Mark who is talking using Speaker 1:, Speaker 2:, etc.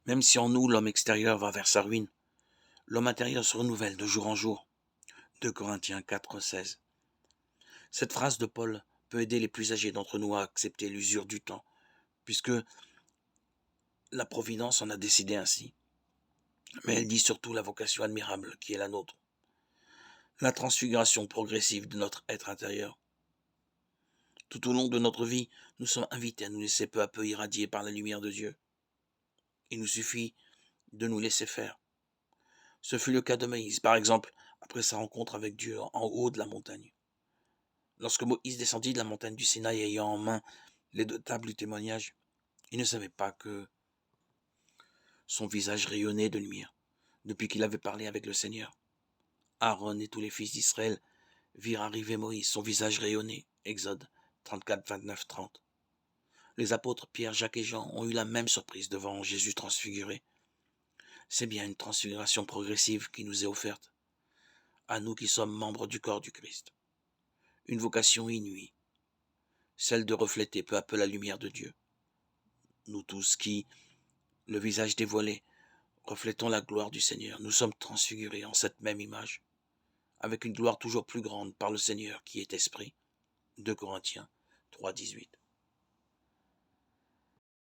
Speaker 1: Même si en nous l'homme extérieur va vers sa ruine, l'homme intérieur se renouvelle de jour en jour. 2 Corinthiens 4, 16. Cette phrase de Paul peut aider les plus âgés d'entre nous à accepter l'usure du temps, puisque la providence en a décidé ainsi. Mais elle dit surtout la vocation admirable qui est la nôtre, la transfiguration progressive de notre être intérieur. Tout au long de notre vie, nous sommes invités à nous laisser peu à peu irradier par la lumière de Dieu. Il nous suffit de nous laisser faire. Ce fut le cas de Moïse, par exemple, après sa rencontre avec Dieu en haut de la montagne. Lorsque Moïse descendit de la montagne du Sinaï ayant en main les 2 tables du témoignage, il ne savait pas que son visage rayonnait de lumière depuis qu'il avait parlé avec le Seigneur. Aaron et tous les fils d'Israël virent arriver Moïse, son visage rayonnait. Exode 34, 29, 30. Les apôtres Pierre, Jacques et Jean ont eu la même surprise devant Jésus transfiguré. C'est bien une transfiguration progressive qui nous est offerte, à nous qui sommes membres du corps du Christ. Une vocation inouïe, celle de refléter peu à peu la lumière de Dieu. Nous tous qui, le visage dévoilé, reflétons la gloire du Seigneur, nous sommes transfigurés en cette même image, avec une gloire toujours plus grande par le Seigneur qui est esprit. 2 Corinthiens 3, 18.